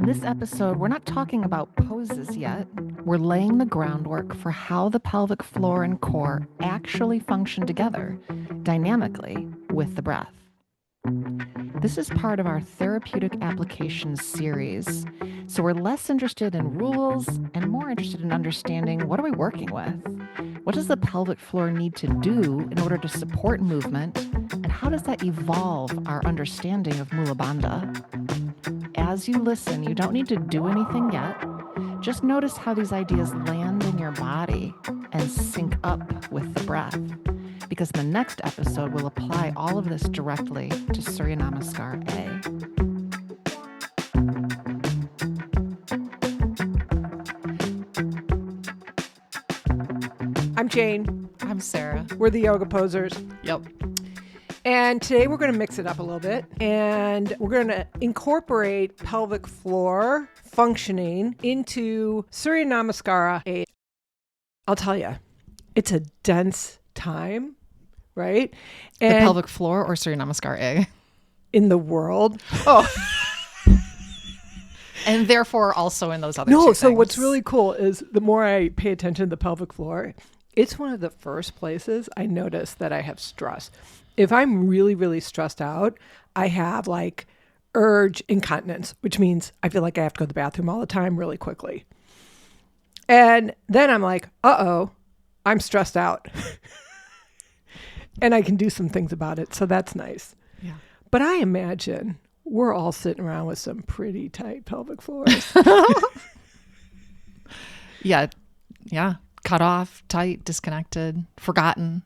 In this episode, we're not talking about poses yet. We're laying the groundwork for how the pelvic floor and core actually function together dynamically with the breath. This is part of our therapeutic applications series. So we're less interested in rules and more interested in understanding, what are we working with? What does the pelvic floor need to do in order to support movement? And how does that evolve our understanding of Mula Bandha? As you listen, you don't need to do anything yet. Just notice how these ideas land in your body and sync up with the breath. Because the next episode will apply all of this directly to Surya Namaskar A. I'm Jane. I'm Sarah. We're the Yoga Posers. Yep. And today we're going to mix it up a little bit. And we're going to incorporate pelvic floor functioning into Surya Namaskara A. I'll tell you, it's a dense time, right? And the pelvic floor or Surya Namaskar A? In the world. Oh. And therefore also in those other two things. So what's really cool is the more I pay attention to the pelvic floor, it's one of the first places I notice that I have stress. If I'm really, really stressed out, I have like urge incontinence, which means I feel like I have to go to the bathroom all the time really quickly. And then I'm like, I'm stressed out. And I can do some things about it. So that's nice. Yeah. But I imagine we're all sitting around with some pretty tight pelvic floors. Yeah. Cut off, tight, disconnected, forgotten,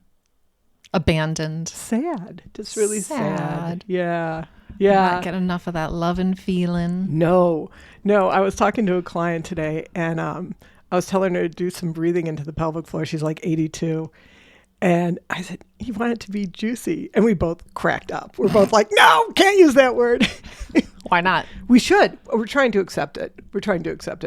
abandoned. Sad. Just really sad. Yeah. Not get enough of that love and feeling. No. I was talking to a client today and I was telling her to do some breathing into the pelvic floor. She's like 82. And I said, you want it to be juicy. And we both cracked up. We're both like, no, can't use that word. Why not? We should. We're trying to accept it.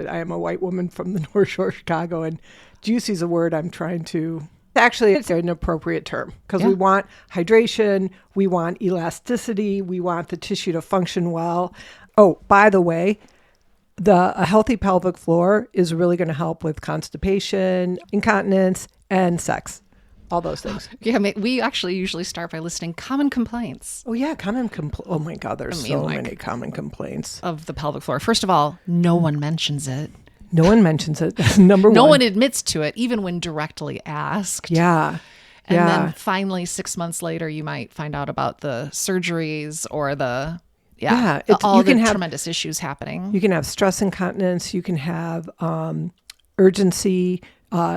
I am a white woman from the North Shore of Chicago, and juicy is a word I'm trying to... Actually, it's an appropriate term because we want hydration, we want elasticity, we want the tissue to function well. Oh, by the way, a healthy pelvic floor is really going to help with constipation, incontinence, and sex. All those things. Yeah, we actually usually start by listing common complaints. Oh, yeah, oh my God, there's so many common complaints. Of the pelvic floor. First of all, no one mentions it. No one mentions it. That's number one. No one admits to it, even when directly asked. Yeah. And then finally, 6 months later, you might find out about the surgeries or all the tremendous issues happening. You can have stress incontinence. You can have urgency.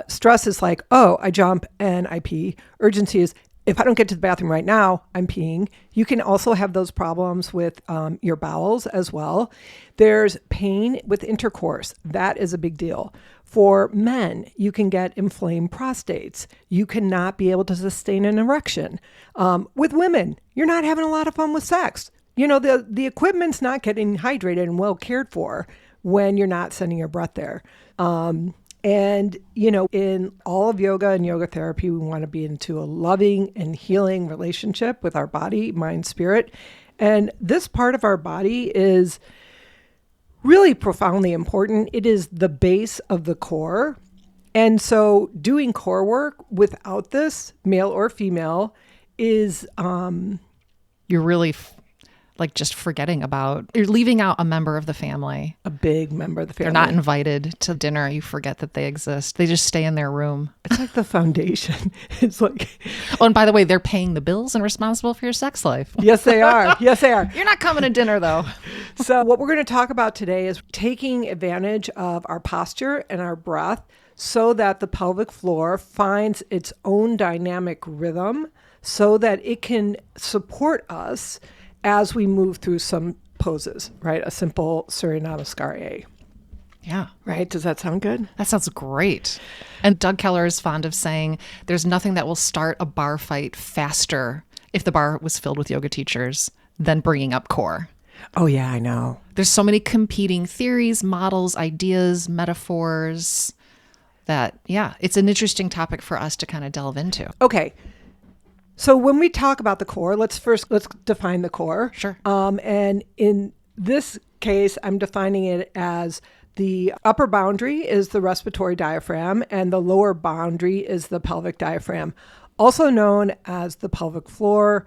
Stress is like, I jump and I pee. Urgency is, if I don't get to the bathroom right now, I'm peeing. You can also have those problems with your bowels as well. There's pain with intercourse. That is a big deal. For men, you can get inflamed prostates. You cannot be able to sustain an erection. With women, you're not having a lot of fun with sex. You know, the equipment's not getting hydrated and well cared for when you're not sending your breath there. And, in all of yoga and yoga therapy, we want to be into a loving and healing relationship with our body, mind, spirit. And this part of our body is really profoundly important. It is the base of the core. And so doing core work without this, male or female, is... You're really... just forgetting about, you're leaving out a member of the family. A big member of the family. They're not invited to dinner. You forget that they exist. They just stay in their room. It's like the foundation. It's like... Oh, and by the way, they're paying the bills and responsible for your sex life. Yes, they are. You're not coming to dinner, though. So what we're going to talk about today is taking advantage of our posture and our breath so that the pelvic floor finds its own dynamic rhythm so that it can support us as we move through some poses, right? A simple Surya Namaskar A. Yeah. Right? Does that sound good? That sounds great. And Doug Keller is fond of saying, there's nothing that will start a bar fight faster if the bar was filled with yoga teachers than bringing up core. Oh, yeah, I know. There's so many competing theories, models, ideas, metaphors that, it's an interesting topic for us to kind of delve into. Okay. So when we talk about the core, let's define the core. Sure. And in this case, I'm defining it as the upper boundary is the respiratory diaphragm and the lower boundary is the pelvic diaphragm, also known as the pelvic floor.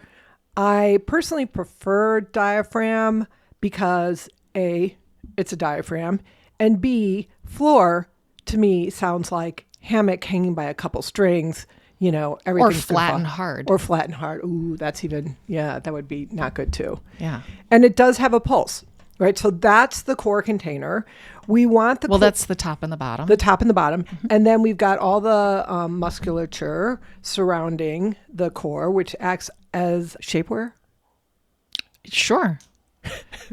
I personally prefer diaphragm because A, it's a diaphragm, and B, floor to me sounds like hammock hanging by a couple strings, everything's or flat and hard. Or flat and hard. Ooh, that's even, that would be not good too. Yeah. And it does have a pulse, right? So that's the core container. We want the... that's the top and the bottom. The top and the bottom. Mm-hmm. And then we've got all the musculature surrounding the core, which acts as shapewear. Sure.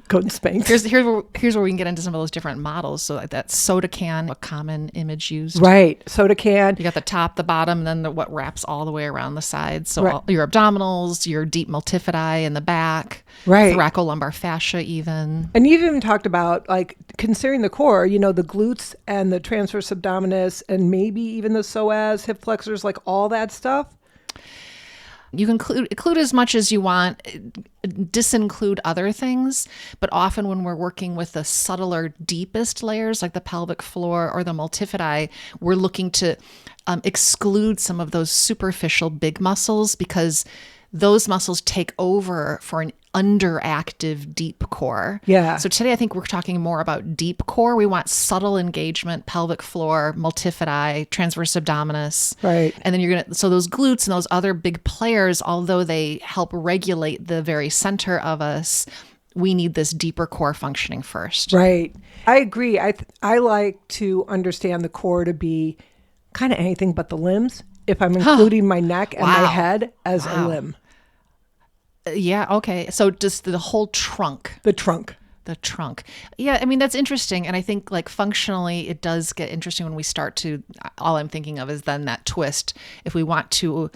Golden Spanx. Here's where we can get into some of those different models. So like that soda can, a common image used. Right. Soda can. You got the top, the bottom, and then what wraps all the way around the sides. So right. Your abdominals, your deep multifidi in the back, right. thoracolumbar fascia even. And you've even talked about like considering the core, the glutes and the transverse abdominis and maybe even the psoas, hip flexors, like all that stuff. You can include as much as you want, disinclude other things, but often when we're working with the subtler, deepest layers like the pelvic floor or the multifidi, we're looking to exclude some of those superficial big muscles because those muscles take over for an underactive deep core. Yeah. So today I think we're talking more about deep core. We want subtle engagement, pelvic floor, multifidi, transverse abdominis. Right. And then so those glutes and those other big players, although they help regulate the very center of us, we need this deeper core functioning first. Right. I agree. I like to understand the core to be kind of anything but the limbs if I'm including my neck and my head as a limb. Yeah. Okay. So just the whole trunk. The trunk. Yeah. I mean, that's interesting. And I think like functionally, it does get interesting when we start to, all I'm thinking of is then that twist. If we want to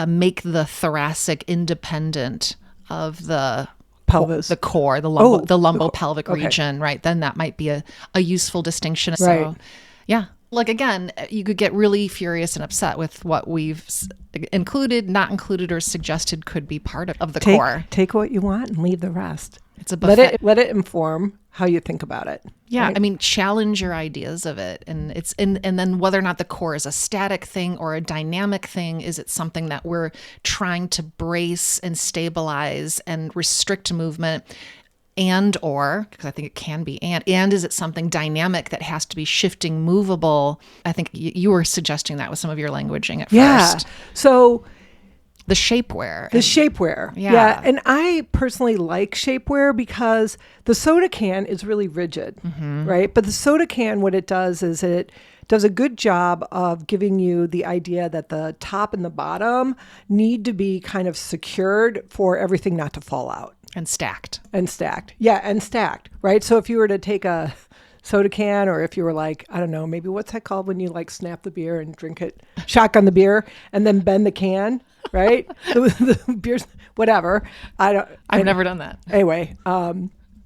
make the thoracic independent of the pelvis, the core, the lumbopelvic region, right? Then that might be a useful distinction. Right. So, yeah. Like, again, you could get really furious and upset with what we've included, not included, or suggested could be part of the core. Take what you want and leave the rest. It's a buffet. Let it inform how you think about it. Yeah. Right? I mean, challenge your ideas of it. And and then whether or not the core is a static thing or a dynamic thing, is it something that we're trying to brace and stabilize and restrict movement? Because I think it can be, and is it something dynamic that has to be shifting, movable? I think you were suggesting that with some of your languaging at first. So the shapewear. Yeah. And I personally like shapewear because the soda can is really rigid, right? But the soda can, what it does is it does a good job of giving you the idea that the top and the bottom need to be kind of secured for everything not to fall out. And stacked. Yeah, and stacked, right? So if you were to take a soda can, or if you were like, I don't know, maybe what's that called when you like snap the beer and drink it, shotgun the beer, and then bend the can, right? the beer's, whatever. I've never done that. Anyway,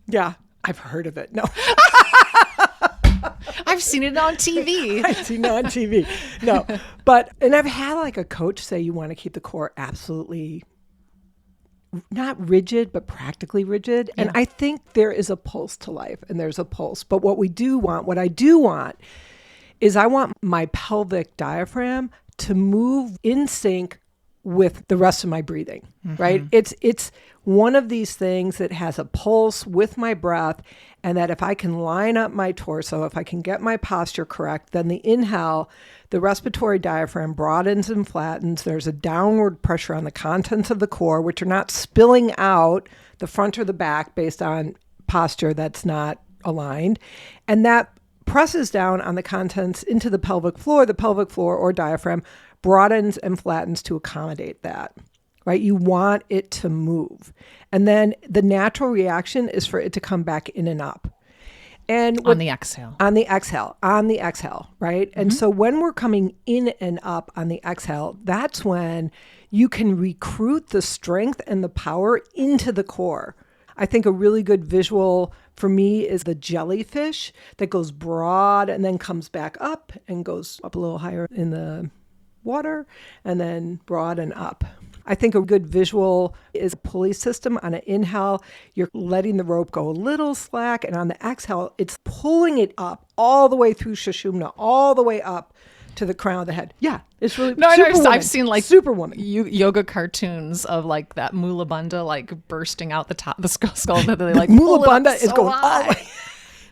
yeah, I've heard of it. No. I've seen it on TV. No, and I've had like a coach say you want to keep the core absolutely not rigid, but practically rigid. Yeah. And I think there is a pulse to life, and there's a pulse. But what I do want is I want my pelvic diaphragm to move in sync with the rest of my breathing, right? It's one of these things that has a pulse with my breath, and that if I can line up my torso, if I can get my posture correct, then the inhale, the respiratory diaphragm broadens and flattens. There's a downward pressure on the contents of the core, which are not spilling out the front or the back based on posture that's not aligned. And that presses down on the contents into the pelvic floor or diaphragm broadens and flattens to accommodate that, right? You want it to move. And then the natural reaction is for it to come back in and up. And on the exhale, right? And so when we're coming in and up on the exhale, that's when you can recruit the strength and the power into the core. I think a really good visual for me is the jellyfish that goes broad and then comes back up and goes up a little higher in the water and then broad and up. I think a good visual is a pulley system. On an inhale, you're letting the rope go a little slack. And on the exhale, it's pulling it up all the way through Sushumna, all the way up to the crown of the head. Yeah, it's really I've seen like Superwoman yoga cartoons of like that Mula Bandha like bursting out the top of the skull that they like Mula pull it up Bandha is so going high. all the way.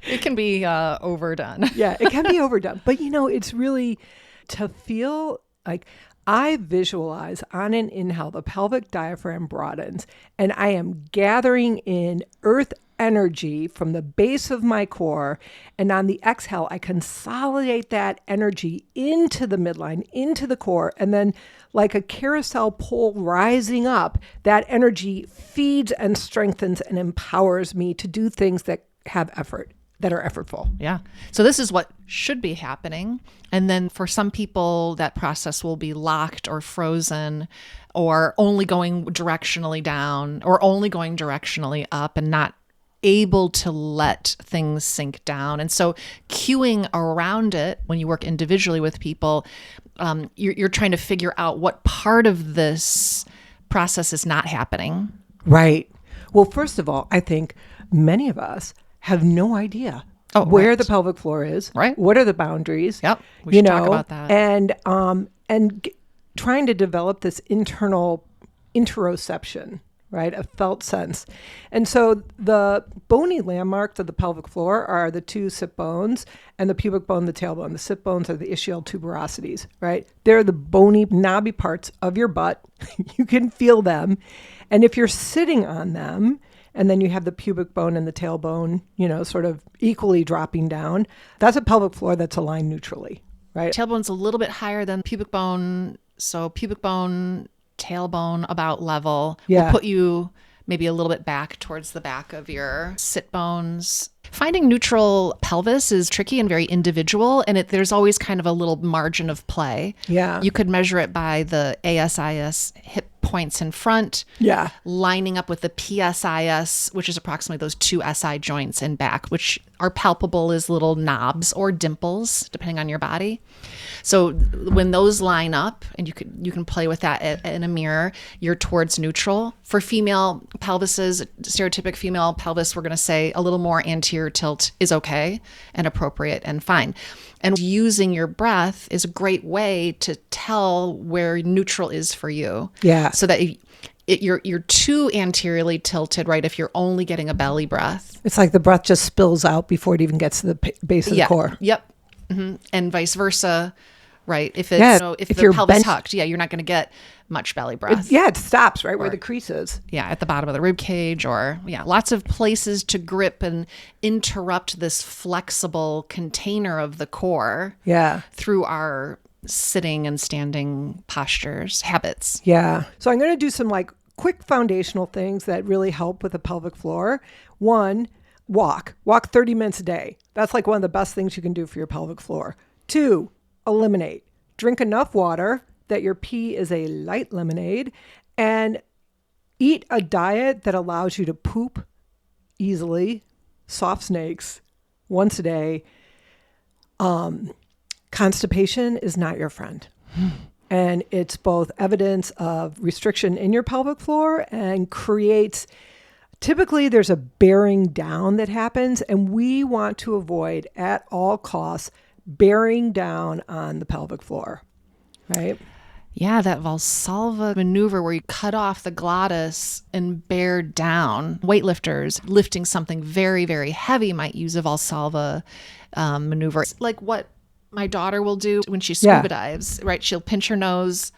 It can be overdone. Yeah, it can be overdone. But it's really to feel like I visualize on an inhale, the pelvic diaphragm broadens, and I am gathering in earth energy from the base of my core. And on the exhale, I consolidate that energy into the midline, into the core. And then like a carousel pole rising up, that energy feeds and strengthens and empowers me to do things that have effort, that are effortful. Yeah. So this is what should be happening. And then for some people, that process will be locked or frozen or only going directionally down or only going directionally up and not able to let things sink down. And so cueing around it when you work individually with people, you're trying to figure out what part of this process is not happening. Right. Well, first of all, I think many of us have no idea where the pelvic floor is. Right. What are the boundaries? Yep. We should talk about that. And trying to develop this internal interoception, right? A felt sense. And so the bony landmarks of the pelvic floor are the two sit bones and the pubic bone, the tailbone. The sit bones are the ischial tuberosities, right? They're the bony, knobby parts of your butt. You can feel them. And if you're sitting on them, and then you have the pubic bone and the tailbone, sort of equally dropping down, that's a pelvic floor that's aligned neutrally, right? Tailbone's a little bit higher than pubic bone. So pubic bone, tailbone about level will put you maybe a little bit back towards the back of your sit bones. Finding neutral pelvis is tricky and very individual, and there's always kind of a little margin of play. Yeah. You could measure it by the ASIS hip points in front, lining up with the PSIS, which is approximately those two SI joints in back, which are palpable as little knobs or dimples, depending on your body. So when those line up, and you can play with that in a mirror, you're towards neutral. For female pelvises, stereotypic female pelvis, we're going to say a little more anterior tilt is okay and appropriate and fine. And using your breath is a great way to tell where neutral is for you. Yeah. So that you're too anteriorly tilted, right? If you're only getting a belly breath. It's like the breath just spills out before it even gets to the base of the core. Yep. Mm-hmm. And vice versa, right? If the pelvis tucked, you're not going to get much belly breath. It stops right where the crease is. Yeah, at the bottom of the rib cage, or lots of places to grip and interrupt this flexible container of the core. Yeah. Through our sitting and standing postures, habits. Yeah. So I'm going to do some quick foundational things that really help with the pelvic floor. One, walk 30 minutes a day. That's one of the best things you can do for your pelvic floor. Two, eliminate. Drink enough water that your pee is a light lemonade, and eat a diet that allows you to poop easily, soft snakes, once a day. Constipation is not your friend. And it's both evidence of restriction in your pelvic floor and typically there's a bearing down that happens, and we want to avoid at all costs bearing down on the pelvic floor, right? Yeah, that Valsalva maneuver where you cut off the glottis and bear down. Weightlifters lifting something very, very heavy might use a Valsalva maneuver. It's like what my daughter will do when she scuba dives, right? She'll pinch her nose,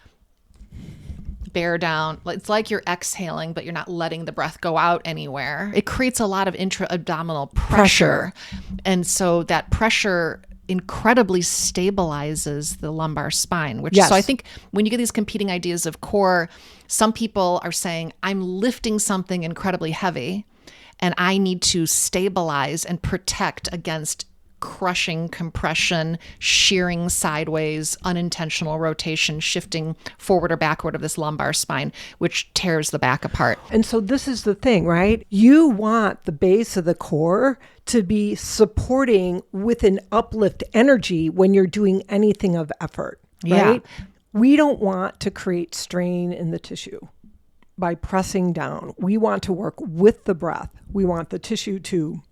bear down. It's like you're exhaling, but you're not letting the breath go out anywhere. It creates a lot of intra-abdominal pressure. And so that pressure incredibly stabilizes the lumbar spine, so I think when you get these competing ideas of core, some people are saying, I'm lifting something incredibly heavy and I need to stabilize and protect against crushing, compression, shearing sideways, unintentional rotation, shifting forward or backward of this lumbar spine, which tears the back apart. And so this is the thing, right? You want the base of the core to be supporting with an uplift energy when you're doing anything of effort, right? We don't want to create strain in the tissue by pressing down. We want to work with the breath. We want the tissue to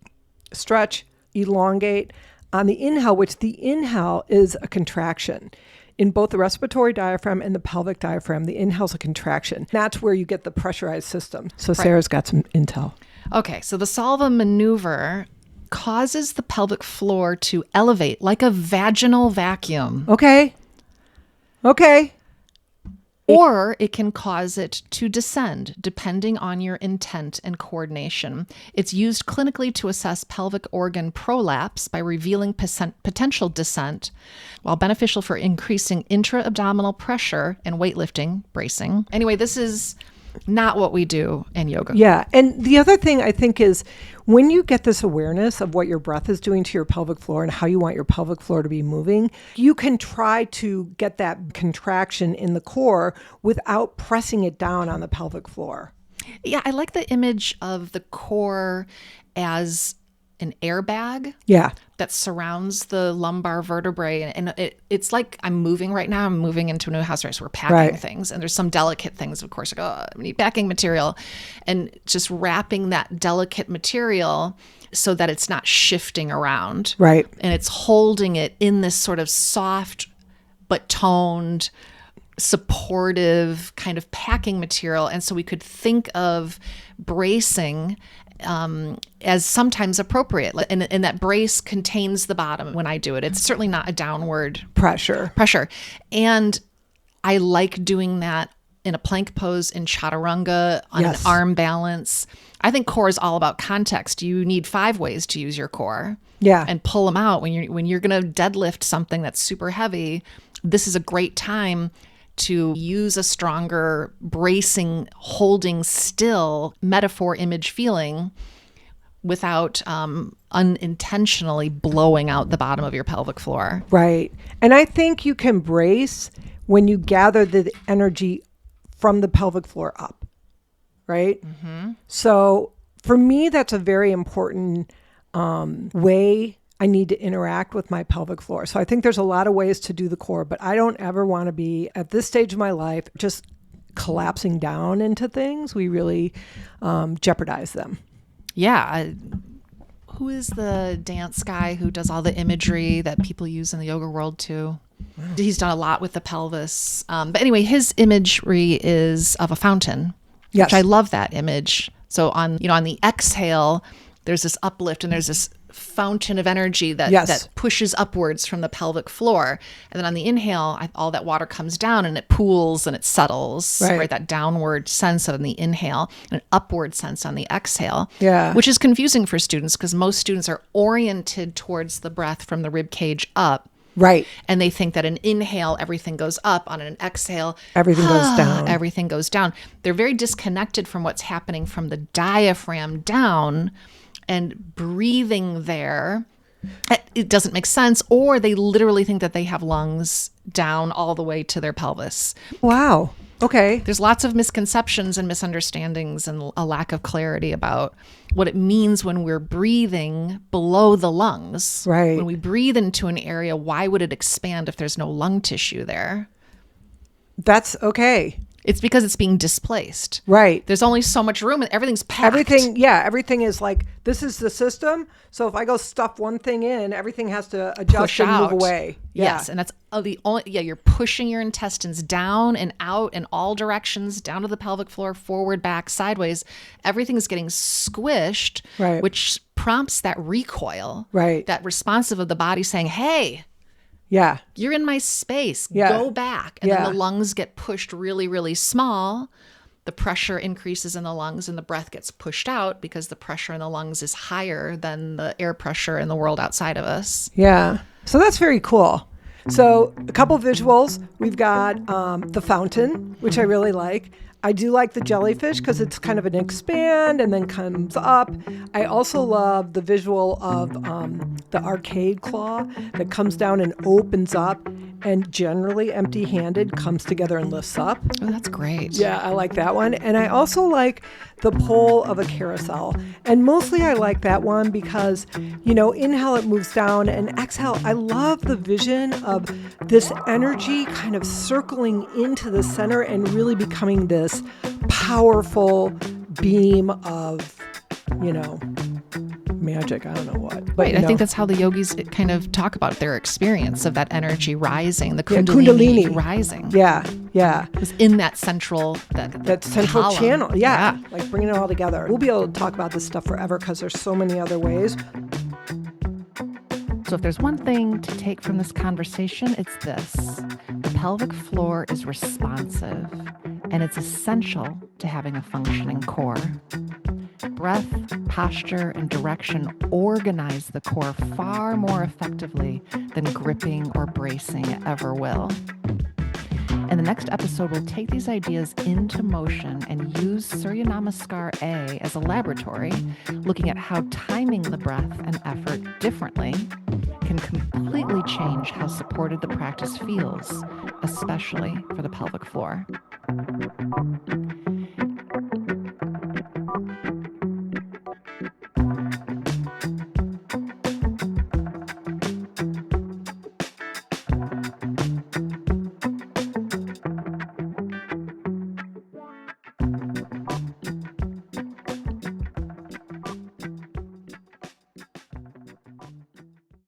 stretch, elongate on the inhale, which the inhale is a contraction. In both the respiratory diaphragm and the pelvic diaphragm, the inhale is a contraction. That's where you get the pressurized system. So Sarah's got some intel. Okay, so the Salva maneuver causes the pelvic floor to elevate like a vaginal vacuum. Okay. Or it can cause it to descend, depending on your intent and coordination. It's used clinically to assess pelvic organ prolapse by revealing potential descent, while beneficial for increasing intra-abdominal pressure and weightlifting, bracing. Anyway, this is not what we do in yoga. Yeah. And the other thing I think is when you get this awareness of what your breath is doing to your pelvic floor and how you want your pelvic floor to be moving, you can try to get that contraction in the core without pressing it down on the pelvic floor. Yeah, I like the image of the core as an airbag that surrounds the lumbar vertebrae. And it's like I'm moving right now. I'm moving into a new house, right? So we're packing things. And there's some delicate things, of course, like, oh, I need packing material. And just wrapping that delicate material so that it's not shifting around. Right. And it's holding it in this sort of soft but toned, supportive kind of packing material. And so we could think of bracing as sometimes appropriate. And that brace contains the bottom when I do it. It's certainly not a downward pressure. And I like doing that in a plank pose, in chaturanga, on an arm balance. I think core is all about context. You need 5 ways to use your core. Yeah. And pull them out. When you're going to deadlift something that's super heavy, this is a great time to use a stronger bracing, holding still metaphor, image, feeling without unintentionally blowing out the bottom of your pelvic floor. Right. And I think you can brace when you gather the energy from the pelvic floor up, right? Mm-hmm. So for me, that's a very important way I need to interact with my pelvic floor. So I think there's a lot of ways to do the core, but I don't ever want to be at this stage of my life just collapsing down into things. We really jeopardize them. Yeah. Who is the dance guy who does all the imagery that people use in the yoga world too? He's done a lot with the pelvis. But anyway, his imagery is of a fountain, which I love that image. So on the exhale, there's this uplift and there's this fountain of energy that pushes upwards from the pelvic floor. And then on the inhale, all that water comes down and it pools and it settles, right? That downward sense on the inhale and an upward sense on the exhale, which is confusing for students because most students are oriented towards the breath from the rib cage up. Right. And they think that an inhale, everything goes up. On an exhale, everything goes down. Everything goes down. They're very disconnected from what's happening from the diaphragm down. And breathing there, it doesn't make sense, or they literally think that they have lungs down all the way to their pelvis. Wow. Okay. There's lots of misconceptions and misunderstandings and a lack of clarity about what it means when we're breathing below the lungs. Right. When we breathe into an area, why would it expand if there's no lung tissue there? That's okay. It's because it's being displaced. Right. There's only so much room and everything's packed. Everything is like, this is the system. So if I go stuff one thing in, everything has to adjust and move away. Yeah. Yes. And that's you're pushing your intestines down and out in all directions, down to the pelvic floor, forward, back, sideways. Everything's getting squished, which prompts that recoil, that responsive of the body saying, hey, you're in my space. Go back. And then the lungs get pushed really, really small. The pressure increases in the lungs and the breath gets pushed out because the pressure in the lungs is higher than the air pressure in the world outside of us. Yeah. So that's very cool. So a couple visuals. We've got the fountain, which I really like. I do like the jellyfish because it's kind of an expand and then comes up. I also love the visual of the arcade claw that comes down and opens up and generally empty-handed comes together and lifts up. Oh, that's great. Yeah, I like that one. And I also like the pole of a carousel. And mostly I like that one because, inhale, it moves down, and exhale, I love the vision of this energy kind of circling into the center and really becoming this powerful beam of, magic. I don't know what. But, Right. I think that's how the yogis kind of talk about their experience of that energy rising, the Kundalini rising. Yeah. It was in that central that central column. channel. Yeah. Like bringing it all together. We'll be able to talk about this stuff forever because there's so many other ways. So if there's one thing to take from this conversation, it's this. The pelvic floor is responsive, and it's essential to having a functioning core. Breath, posture, and direction organize the core far more effectively than gripping or bracing ever will. In the next episode, we'll take these ideas into motion and use Surya Namaskar A as a laboratory, looking at how timing the breath and effort differently can completely change how supported the practice feels, especially for the pelvic floor.